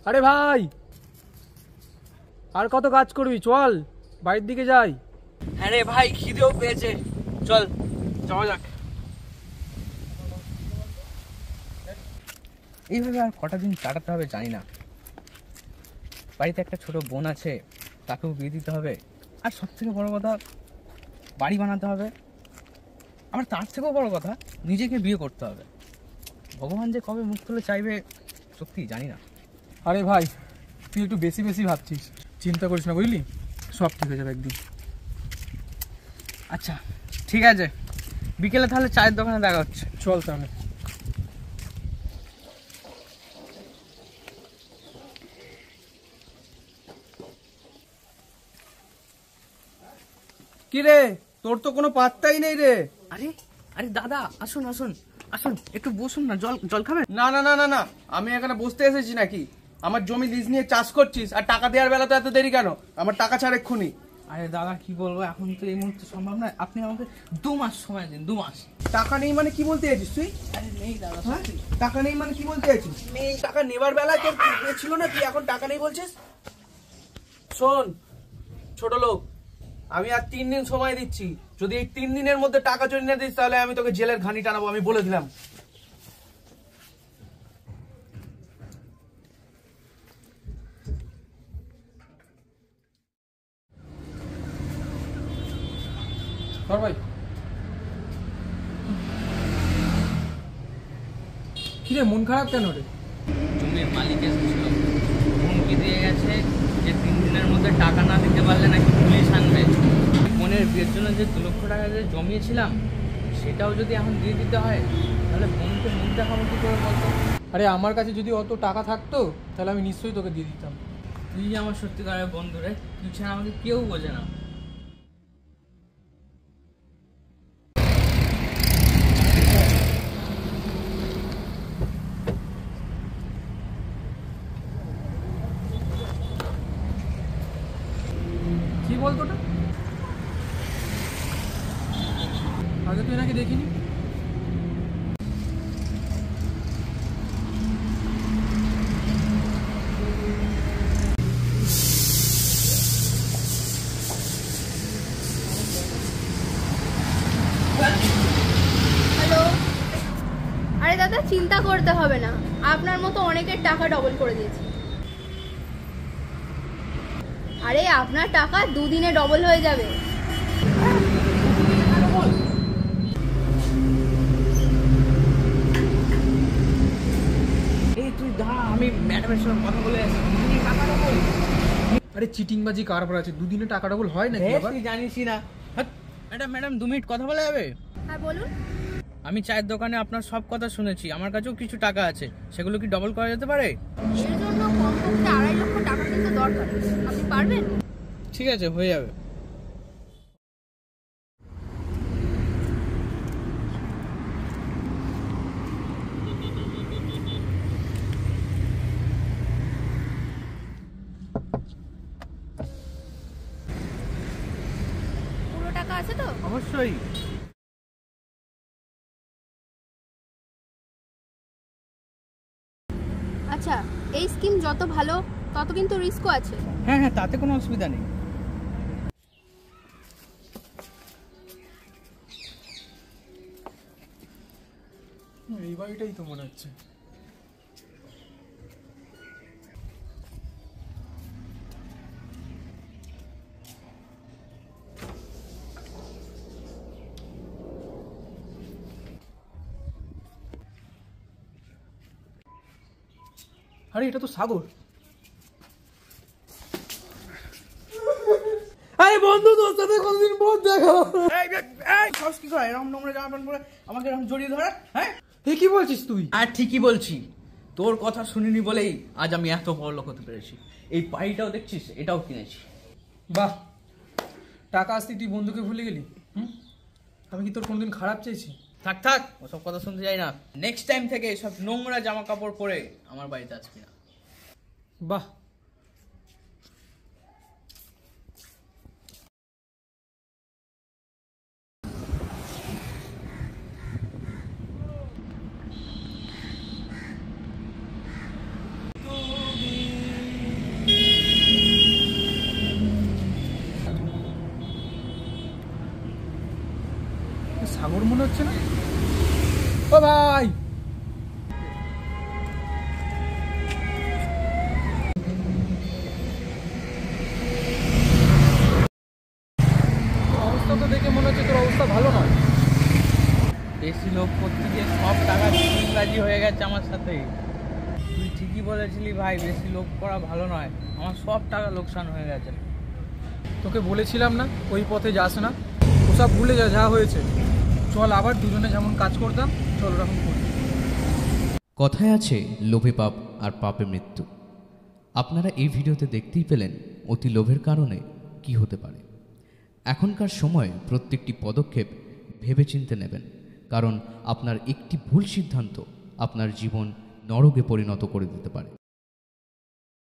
আরে ভাই, আর কত কাজ করবি? চল বাড়ির দিকে যাই। হ্যাঁ রে ভাই, খিদেও পেয়েছে, চল যাওয়া যাক। এইভাবে আর কটা দিন কাটাতে হবে জানি না। বাড়িতে একটা ছোট বোন আছে, তাকেও বিয়ে দিতে হবে, আর সব থেকে বড় কথা বাড়ি বানাতে হবে, আবার তার থেকেও বড় কথা নিজেকে বিয়ে করতে হবে। ভগবান যে কবে মুখ খুলে চাইবে সত্যি জানি না। আরে ভাই, তুই একটু বেশি বেশি ভাবছিস। চিন্তা করিস না, বুঝলি? সব ঠিক হয়ে যাবে একদিন। আচ্ছা ঠিক আছে, বিকেলে তাহলে চায়ের দোকানে দেখা হচ্ছে। চল তাহলে। কি রে, তোর তো কোনো পাত্তাই নেই রে। আরে আরে দাদা, আসুন আসুন আসুন, একটু বসুন না, জল জল খাবেন? না না না না না, আমি এখানে বসতে এসেছি নাকি? আমার জমি লিজ নিয়ে চাষ করছিস আর টাকা দেওয়ার বেলা তো এত দেরি কেন? আমার টাকা ছাড় এক্ষুনি। আরে দাদা কি বলবো, এখন তো এই মুহূর্তে সম্ভব নয়, আপনি আমাকে 2 মাস সময় দিন, 2 মাস। টাকা নেই মানে কি বলতে চাইছিস তুই? আরে নেই দাদা, হ্যাঁ, টাকা নেই মানে কি বলতে চাইছিস? নেই, টাকা নেবার বেলায় তোর ছিল না, তুই এখন টাকা নেই বলছিস? শোন ছোট লোক, আমি আর 3 দিন সময় দিচ্ছি। যদি এই 3 দিনের মধ্যে টাকা চুরি না দিস তাহলে আমি তোকে জেলের ঘানি টানাবো, আমি বলে দিলাম। ধর ভাই। কিরে, মন খারাপ কেন রে? জমির মালিক এসেছিল, হুমকি দিয়ে গেছে যে 3 দিনের মধ্যে টাকা না দিতে পারলে নাকি পুলিশ আনবে। বোনের বিয়ের জন্য যে 2 লক্ষ টাকা যে জমিয়েছিলাম সেটাও যদি এখন দিয়ে দিতে হয় তাহলে বোনকে মুখ দেখাবো কি করে বলতো? আরে আমার কাছে যদি অত টাকা থাকতো তাহলে আমি নিশ্চয়ই তোকে দিয়ে দিতাম। তুই আমার সত্যিকারের বন্ধু রে, তুই ছাড়া আমাকে কেউ বোঝে না। কি বলতো ওটা? আগে তুই নাকি দেখিনি। হ্যালো, আরে দাদা চিন্তা করতে হবে না, আপনার মতো অনেকের টাকা ডবল করে দিয়েছি। আরে আপনার টাকা 2 দিনে ডবল হয়ে যাবে। এই তুই দাঁড়া, আমি ম্যাডামের সঙ্গে কথা বলে আসি। আরে চিটিংবাজি কারবার আছে, দুদিনে টাকা ডবল হয় নাকি আবার? তুই জানিসই না। ম্যাডাম ম্যাডাম 2 মিনিট কথা বলা যাবে? হ্যাঁ বলুন। আমি চায়ের দোকানে আপনার সব কথা শুনেছি, আমার কাছেও কিছু টাকা আছে, সেগুলো কি ডবল করা যেতে পারে? এর জন্য কমপক্ষে 2.5 লক্ষ টাকা কিন্তু দরকার, আপনি পারবেন? ঠিক আছে, হয়ে যাবে। পুরো টাকা আছে তো? অবশ্যই। আচ্ছা, এই স্কিম যত ভালো তত কিন্তু রিস্কও আছে। হ্যাঁ হ্যাঁ, তাতে কোনো অসুবিধা নেই। এই বাড়িটাই তো মনে হচ্ছে। আরে এটা তো সাগর। আরে বন্ধু, তোর সাথে কতদিন পর দেখা। কি করে এরকম নোংরা জামা প্যান্ট পরে আমাকে এরকম জড়িয়ে ধরে? হ্যাঁ, কি বলছিস তুই? আর ঠিকই বলছি, তোর কথা শুনিনি বলেই আজ আমি এত বড় লোক হতে পেরেছি। এই বাড়িটাও দেখছিস, এটাও কিনেছি। বাহ, টাকা আসতে তুই বন্ধুকে ভুলে গেলি। আমি কি তোর কোনোদিন খারাপ চেয়েছি? থাক থাক, ওসব কথা শুনতে চাই না। নেক্সট টাইম থেকে এসব নোংরা জামা কাপড় পরে আমার বাড়িতে আসবি না। বাহ, সাগর মনে হচ্ছে না? ও ভাই, অবস্থা তো দেখে মনে হচ্ছে তোর অবস্থা ভালো নয়। বেশি লোক করতে গিয়ে সব টাকা চিটিংবাজি হয়ে গেছে আমার সাথে। তুই ঠিকই বলেছিলি ভাই, বেশি লোক করা ভালো নয়, আমার সব টাকা লোকসান হয়ে গেছে। তোকে বলেছিলাম না ওই পথে যাস না, ওসব ভুলে যা, যা হয়েছে। চল আবার দুজনে যেমন কাজ করতাম, চল ওরকম করি। কথায় আছে লোভে পাপ আর পাপে মৃত্যু। আপনারা এই ভিডিওতে দেখতেই পেলেন অতি লোভের কারণে কি হতে পারে। এখনকার সময়ে প্রত্যেকটি পদক্ষেপ ভেবেচিন্তে নেবেন, কারণ আপনার একটি ভুল সিদ্ধান্ত আপনার জীবন নরকে পরিণত করে দিতে পারে।